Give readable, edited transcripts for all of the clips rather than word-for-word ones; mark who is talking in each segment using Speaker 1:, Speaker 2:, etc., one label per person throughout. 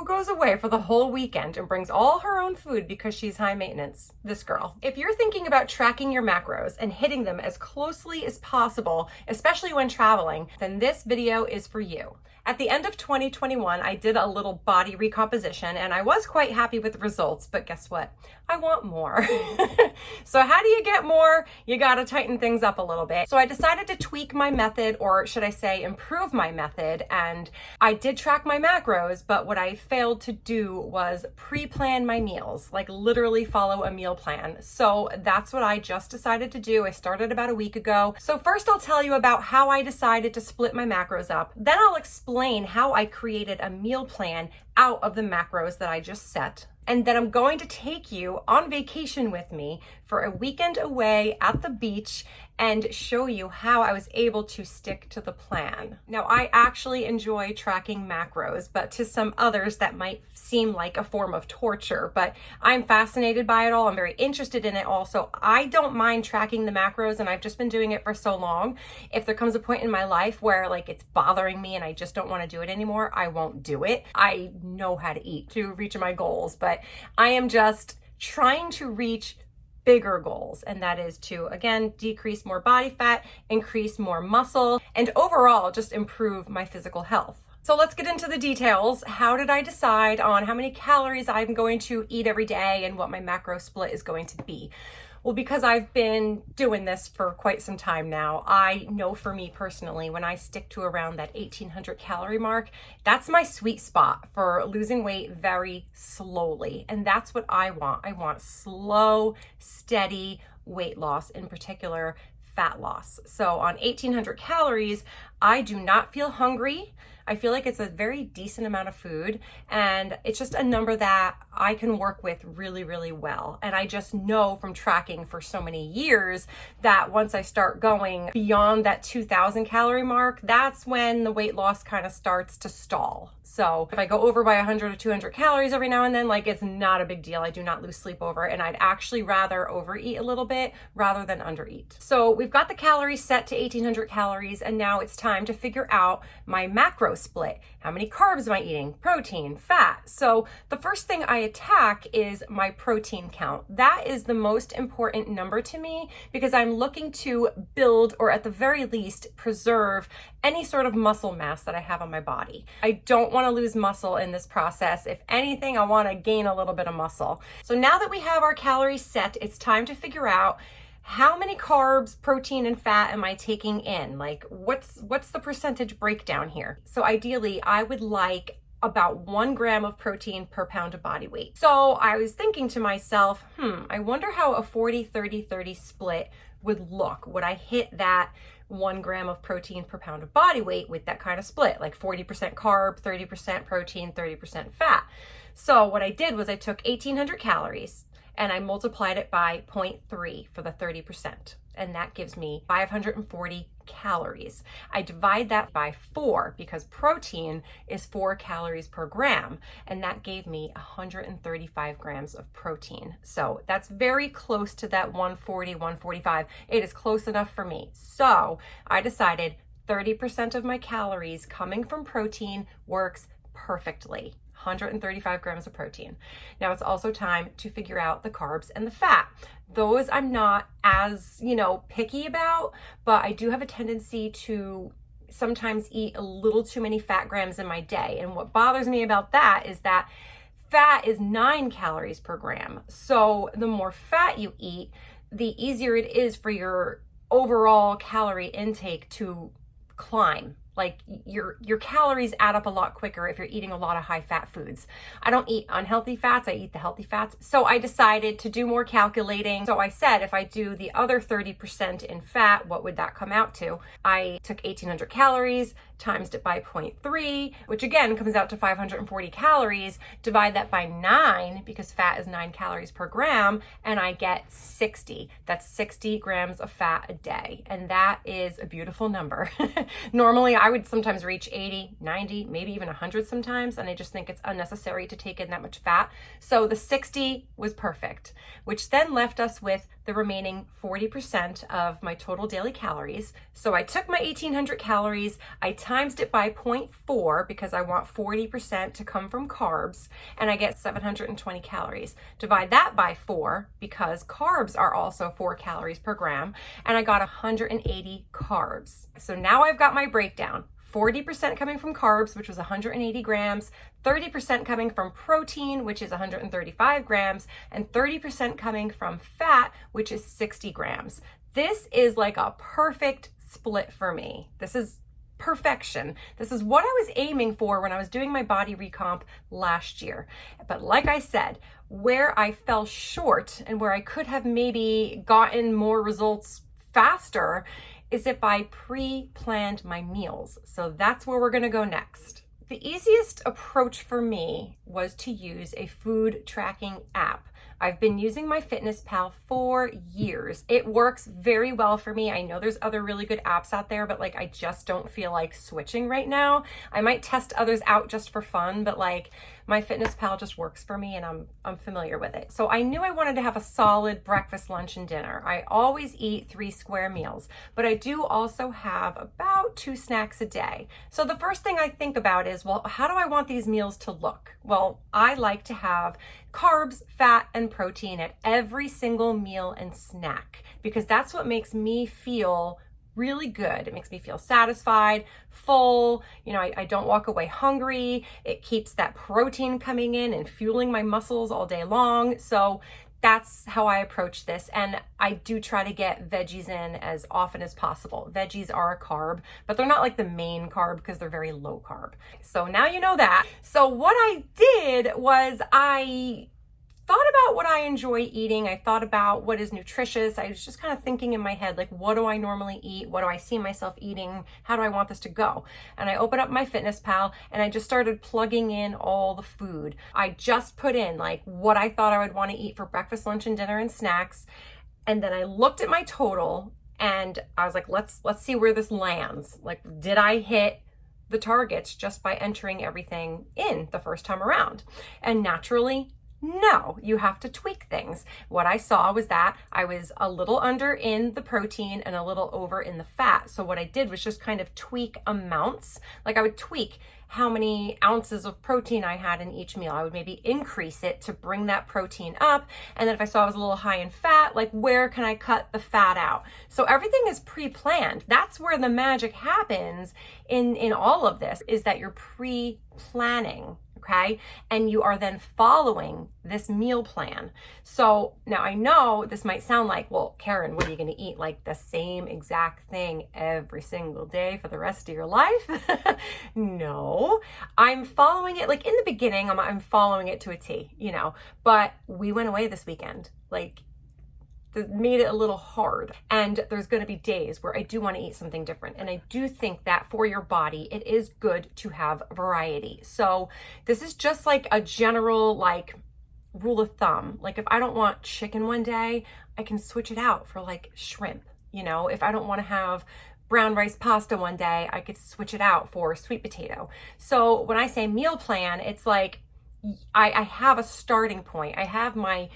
Speaker 1: who goes away for the whole weekend and brings all her own food because she's high maintenance? This girl. If you're thinking about tracking your macros and hitting them as closely as possible, especially when traveling, then this video is for you. At the end of 2021, I did a little body recomposition and I was quite happy with the results, but guess what? I want more. So how do you get more? You gotta tighten things up a little bit. So I decided to tweak my method, or should I say improve my method, and I did track my macros, but what I failed to do was pre-plan my meals, like literally follow a meal plan. So that's what I just decided to do. I started about a week ago. So first I'll tell you about how I decided to split my macros up. Then I'll explain how I created a meal plan out of the macros that I just set. And then I'm going to take you on vacation with me for a weekend away at the beach and show you how I was able to stick to the plan. Now, I actually enjoy tracking macros, but to some others that might seem like a form of torture, but I'm fascinated by it all. I'm very interested in it all. So I don't mind tracking the macros, and I've just been doing it for so long. If there comes a point in my life where like it's bothering me and I just don't want to do it anymore, I won't do it. I know how to eat to reach my goals, but I am just trying to reach bigger goals, and that is to, again, decrease more body fat, increase more muscle, and overall just improve my physical health. So let's get into the details. How did I decide on how many calories I'm going to eat every day and what my macro split is going to be? Well, because I've been doing this for quite some time now, I know for me personally, when I stick to around that 1800 calorie mark, that's my sweet spot for losing weight very slowly. And that's what I want. I want slow, steady weight loss, in particular fat loss. So on 1800 calories, I do not feel hungry. I feel like it's a very decent amount of food, and it's just a number that I can work with really, really well. And I just know from tracking for so many years that once I start going beyond that 2000 calorie mark, that's when the weight loss kind of starts to stall. So if I go over by 100 or 200 calories every now and then, like, it's not a big deal. I do not lose sleep over, and I'd actually rather overeat a little bit rather than undereat. So we've got the calories set to 1800 calories, and now it's time to figure out my macro split. How many carbs am I eating? Protein, fat. So the first thing I attack is my protein count. That is the most important number to me because I'm looking to build, or at the very least preserve, any sort of muscle mass that I have on my body. I don't want to lose muscle in this process. If anything, I want to gain a little bit of muscle. So now that we have our calories set, it's time to figure out how many carbs, protein, and fat am I taking in? Like, what's the percentage breakdown here? So ideally, I would like about 1 gram of protein per pound of body weight. So I was thinking to myself, I wonder how a 40-30-30 split would look. Would I hit that 1 gram of protein per pound of body weight with that kind of split, like 40% carb, 30% protein, 30% fat? So what I did was I took 1800 calories and I multiplied it by 0.3 for the 30%. And that gives me 540 calories. I divide that by 4 because protein is 4 calories per gram. And that gave me 135 grams of protein. So that's very close to that 140, 145. It is close enough for me. So I decided 30% of my calories coming from protein works perfectly. 135 grams of protein. Now it's also time to figure out the carbs and the fat. Those I'm not as, picky about, but I do have a tendency to sometimes eat a little too many fat grams in my day. And what bothers me about that is that fat is 9 calories per gram. So the more fat you eat, the easier it is for your overall calorie intake to climb. Like your calories add up a lot quicker if you're eating a lot of high fat foods. I don't eat unhealthy fats, I eat the healthy fats. So I decided to do more calculating. So I said, if I do the other 30% in fat, what would that come out to? I took 1800 calories, times it by 0.3, which again comes out to 540 calories. Divide that by 9 because fat is 9 calories per gram, and I get 60. That's 60 grams of fat a day. And that is a beautiful number. Normally I would sometimes reach 80, 90, maybe even 100 sometimes, and I just think it's unnecessary to take in that much fat. So the 60 was perfect, which then left us with the remaining 40% of my total daily calories. So I took my 1800 calories, I times it by 0.4 because I want 40% to come from carbs, and I get 720 calories. Divide that by 4 because carbs are also 4 calories per gram, and I got 180 carbs. So now I've got my breakdown. 40% coming from carbs, which was 180 grams, 30% coming from protein, which is 135 grams, and 30% coming from fat, which is 60 grams. This is like a perfect split for me. This is perfection. This is what I was aiming for when I was doing my body recomp last year. But like I said, where I fell short and where I could have maybe gotten more results faster is if I pre-planned my meals. So that's where we're gonna go next. The easiest approach for me was to use a food tracking app. I've been using MyFitnessPal for years. It works very well for me. I know there's other really good apps out there, but like I just don't feel like switching right now. I might test others out just for fun, but like MyFitnessPal just works for me and I'm familiar with it. So I knew I wanted to have a solid breakfast, lunch, and dinner. I always eat 3 square meals, but I do also have about 2 snacks a day. So the first thing I think about is, well, how do I want these meals to look? Well, I like to have carbs, fat, and protein at every single meal and snack because that's what makes me feel really good. It makes me feel satisfied, full. You know, I don't walk away hungry. It keeps that protein coming in and fueling my muscles all day long. So that's how I approach this. And I do try to get veggies in as often as possible. Veggies are a carb, but they're not like the main carb because they're very low carb. So now you know that. So what I did was I thought about what I enjoy eating. I thought about what is nutritious. I was just kind of thinking in my head, like, what do I normally eat? What do I see myself eating? How do I want this to go? And I opened up MyFitnessPal and I just started plugging in all the food. I just put in like what I thought I would want to eat for breakfast, lunch, and dinner and snacks. And then I looked at my total and I was like, let's see where this lands. Like, did I hit the targets just by entering everything in the first time around? And naturally, no, you have to tweak things. What I saw was that I was a little under in the protein and a little over in the fat. So what I did was just kind of tweak amounts. Like I would tweak how many ounces of protein I had in each meal. I would maybe increase it to bring that protein up. And then if I saw I was a little high in fat, like where can I cut the fat out? So everything is pre-planned. That's where the magic happens in all of this, is that you're pre-planning. Okay. And you are then following this meal plan. So now I know this might sound like, well, Karen, what are you going to eat? Like the same exact thing every single day for the rest of your life? No, I'm following it. Like in the beginning, I'm following it to a T, you know, but we went away this weekend. Like, that made it a little hard. And there's going to be days where I do want to eat something different. And I do think that for your body, it is good to have variety. So this is just like a general like rule of thumb. Like if I don't want chicken one day, I can switch it out for like shrimp. You know, if I don't want to have brown rice pasta one day, I could switch it out for sweet potato. So when I say meal plan, it's like I have a starting point. I have my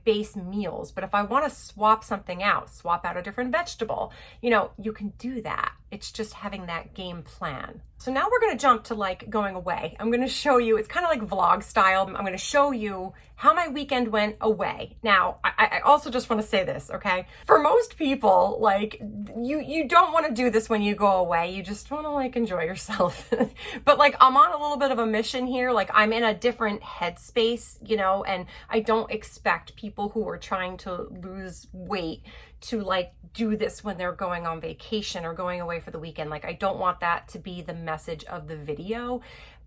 Speaker 1: base meals, but if I want to swap something out, swap out a different vegetable, you know, you can do that. It's just having that game plan. So now we're going to jump to like going away. I'm going to show you, it's kind of like vlog style. I'm going to show you how my weekend went away. Now, I also just want to say this, okay? For most people, like you don't want to do this when you go away. You just want to like enjoy yourself. But like I'm on a little bit of a mission here. Like I'm in a different headspace, you know, and I don't expect people who are trying to lose weight to like do this when they're going on vacation or going away for the weekend. Like I don't want that to be the message of the video.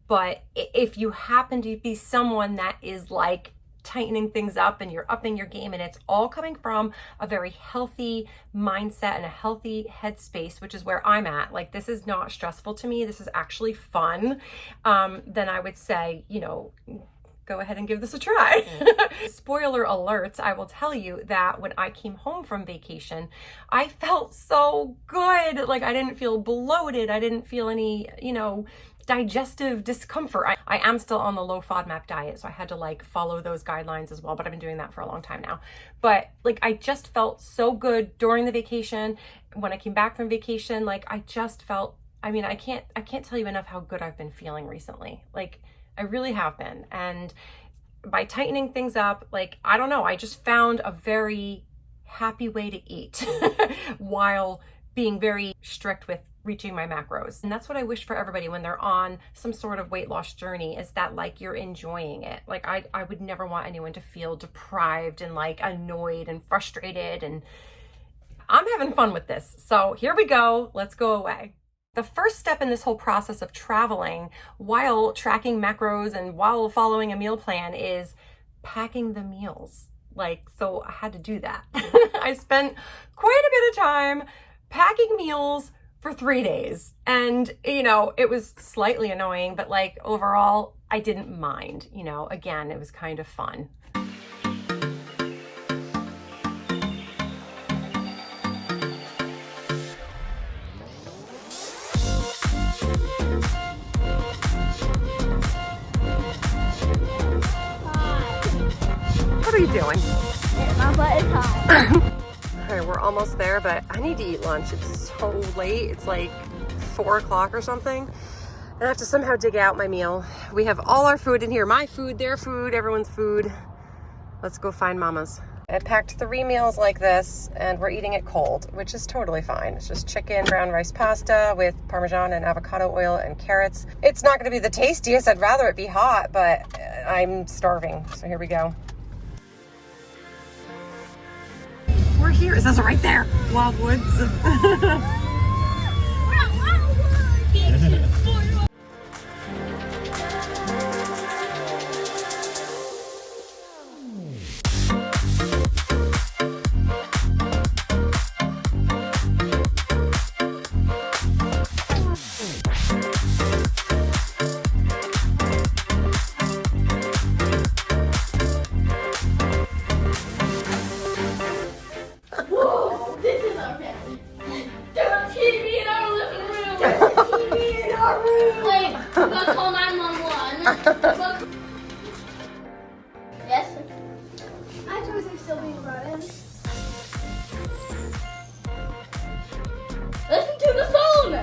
Speaker 1: But if you happen to be someone that is like tightening things up and you're upping your game and it's all coming from a very healthy mindset and a healthy headspace, which is where I'm at, like this is not stressful to me, this is actually fun, then I would say, you know, go ahead and give this a try. Spoiler alert, I will tell you that when I came home from vacation, I felt so good. Like I didn't feel bloated. I didn't feel any, you know, digestive discomfort. I am still on the low FODMAP diet, so I had to like follow those guidelines as well, but I've been doing that for a long time now. But like, I just felt so good during the vacation. When I came back from vacation, like I just felt, I mean, I can't tell you enough how good I've been feeling recently. Like I really have been. And by tightening things up, like, I don't know, I just found a very happy way to eat while being very strict with reaching my macros. And that's what I wish for everybody when they're on some sort of weight loss journey, is that like you're enjoying it. Like I would never want anyone to feel deprived and like annoyed and frustrated, and I'm having fun with this. So here we go, let's go away. The first step in this whole process of traveling while tracking macros and while following a meal plan is packing the meals. Like, so I had to do that. I spent quite a bit of time packing meals for 3 days. And, you know, it was slightly annoying, but like overall, I didn't mind. You know, again, it was kind of fun. What are you doing?
Speaker 2: My butt is hot.
Speaker 1: All right, we're almost there, but I need to eat lunch. It's so late. It's like 4 o'clock or something. And I have to somehow dig out my meal. We have all our food in here. My food, their food, everyone's food. Let's go find Mama's. I packed 3 meals like this, and we're eating it cold, which is totally fine. It's just chicken, brown rice pasta with Parmesan and avocado oil and carrots. It's not gonna be the tastiest. I'd rather it be hot, but I'm starving. So here we go. We're here. It says it right there. Wild Woods.
Speaker 2: Yes. My toys are still being brought in. Listen to the phone!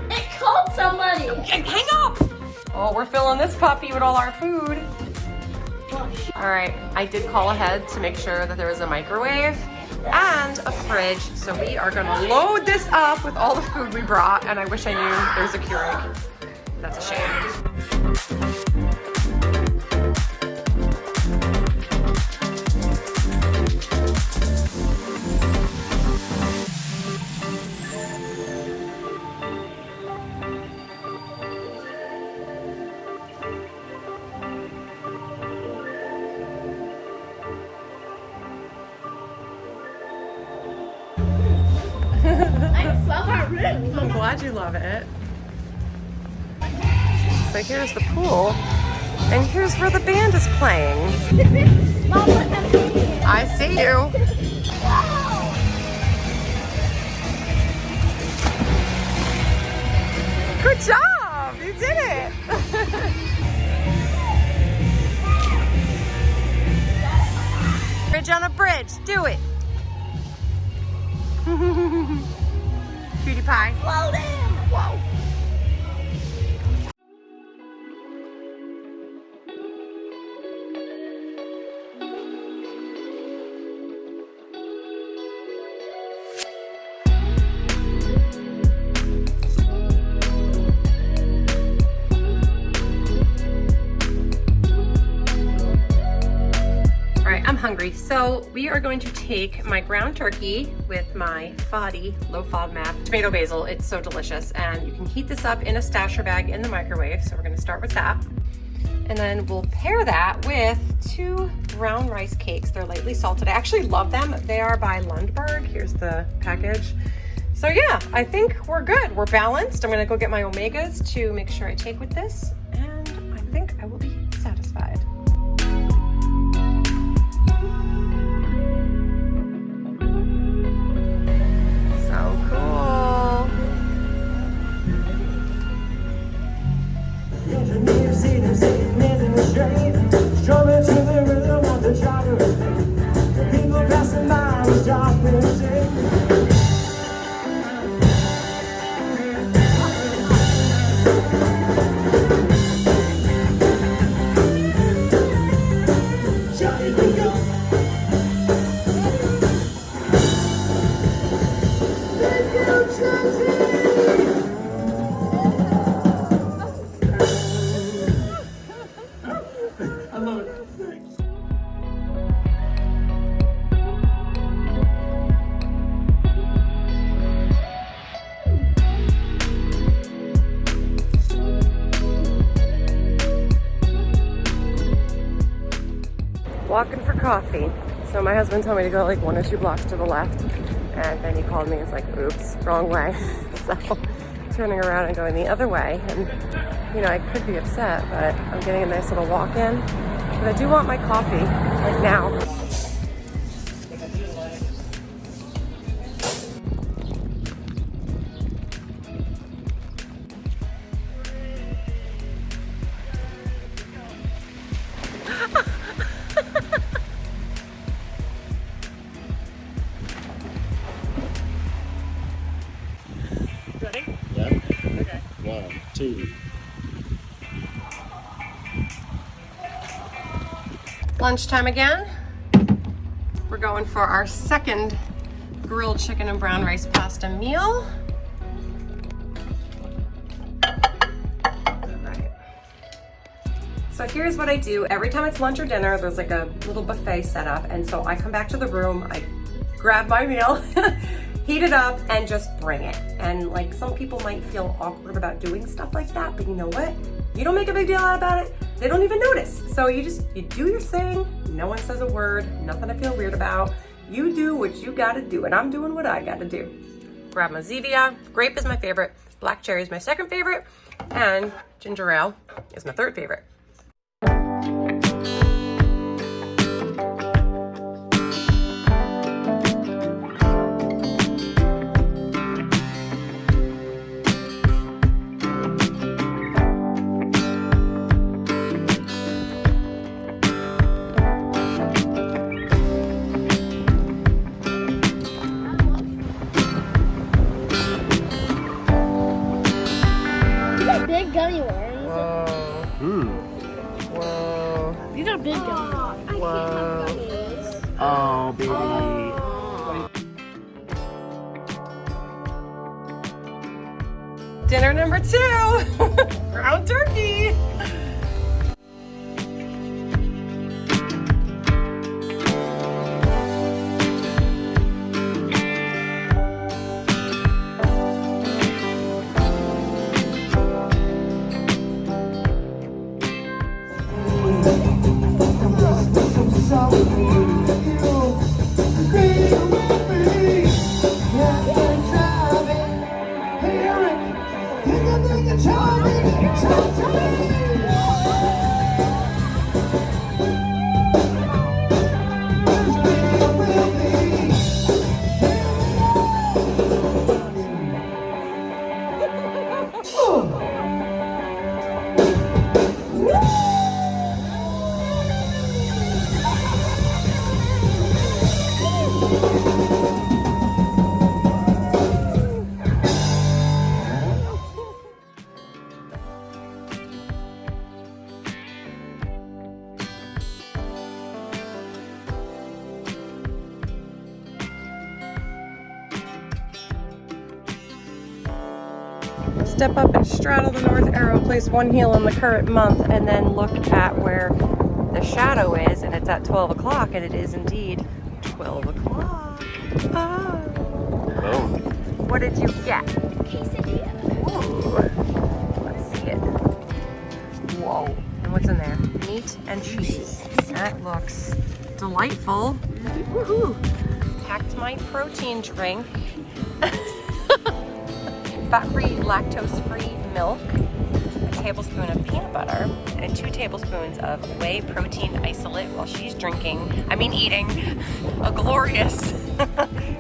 Speaker 2: It called somebody!
Speaker 1: Hang up! Oh, we're filling this puppy with all our food. All right, I did call ahead to make sure that there was a microwave and a fridge. So we are gonna load this up with all the food we brought, and I wish I knew there's a Keurig. That's a shame.
Speaker 2: I just love our room.
Speaker 1: I'm glad you love it. So here's the pool, and here's where the band is playing.
Speaker 2: Mom, let them be here.
Speaker 1: I see you. Good job! You did it! Bridge on a bridge, do it! Cutie pie.
Speaker 2: Float in.
Speaker 1: Whoa. I'm hungry, so we are going to take my ground turkey with my Body low FODMAP tomato basil. It's so delicious, and you can heat this up in a stasher bag in the microwave. So we're going to start with that, and then we'll pair that with 2 brown rice cakes. They're lightly salted. I actually love them. They are by Lundberg. Here's the package. So yeah, I think we're good. We're balanced. I'm going to go get my omegas to make sure I take with this, and I think I will be satisfied.
Speaker 3: I love it.
Speaker 1: Walking for coffee. So my husband told me to go like 1 or 2 blocks to the left, and then he called me and was like, oops, wrong way. So turning around and going the other way, and you know, I could be upset, but I'm getting a nice little walk in. But I do want my coffee, like now.
Speaker 3: Ready? Yeah. Okay. 1, 2.
Speaker 1: Lunchtime again. We're going for our second grilled chicken and brown rice pasta meal. Alright. So here's what I do. Every time it's lunch or dinner, there's like a little buffet set up, and so I come back to the room, I grab my meal, heat it up, and just bring it. And like, some people might feel awkward about doing stuff like that, but you know what? You don't make a big deal out about it, they don't even notice. So you do your thing, no one says a word, nothing to feel weird about. You do what you gotta do, and I'm doing what I gotta do. Grab my Zevia, grape is my favorite, black cherry is my second favorite, and ginger ale is my third favorite.
Speaker 2: Big gummy worms.
Speaker 1: Whoa. Whoa.
Speaker 2: These are big gummy worms.
Speaker 1: Whoa.
Speaker 3: Oh, baby.
Speaker 1: Dinner number 2, ground turkey. Step up and straddle the north arrow, place one heel in the current month, and then look at where the shadow is, and it's at 12 o'clock, and it is indeed 12 o'clock. Ah.
Speaker 3: Oh.
Speaker 1: What did you get?
Speaker 2: Quesadilla.
Speaker 1: Ooh. Let's see it. Whoa. And what's in there? Meat and cheese. That looks delightful. Woohoo. Packed my protein drink. Fat-free, lactose-free milk, a tablespoon of peanut butter, and 2 tablespoons of whey protein isolate while she's eating a glorious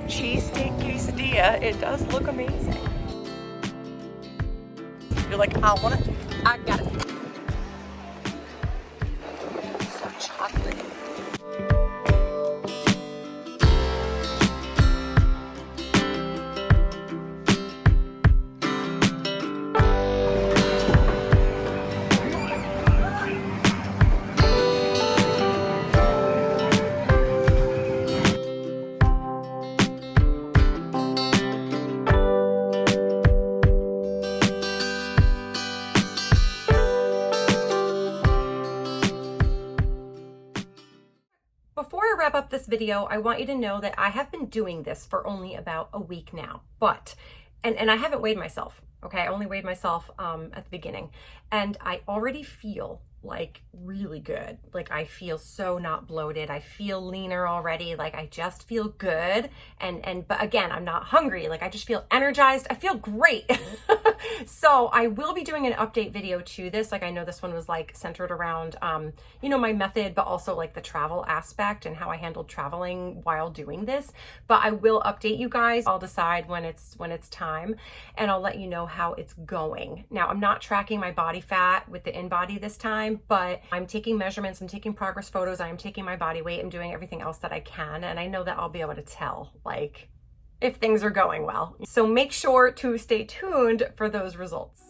Speaker 1: cheesesteak quesadilla. It does look amazing. You're like, I want it, I got it. So chocolatey. Before I wrap up this video, I want you to know that I have been doing this for only about a week now, but, and I haven't weighed myself, okay? I only weighed myself at the beginning, and I already feel like really good. Like I feel so not bloated. I feel leaner already. Like I just feel good. But again, I'm not hungry. Like I just feel energized. I feel great. So I will be doing an update video to this. Like I know this one was like centered around, you know, my method, but also like the travel aspect and how I handled traveling while doing this. But I will update you guys. I'll decide when it's time, and I'll let you know how it's going. Now I'm not tracking my body fat with the InBody this time, but I'm taking measurements, I'm taking progress photos, I'm taking my body weight, I'm doing everything else that I can, and I know that I'll be able to tell like if things are going well. So make sure to stay tuned for those results.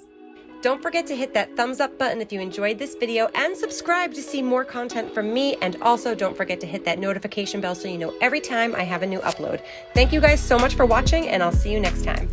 Speaker 1: Don't forget to hit that thumbs up button if you enjoyed this video, and subscribe to see more content from me, and also don't forget to hit that notification bell so you know every time I have a new upload. Thank you guys so much for watching, and I'll see you next time.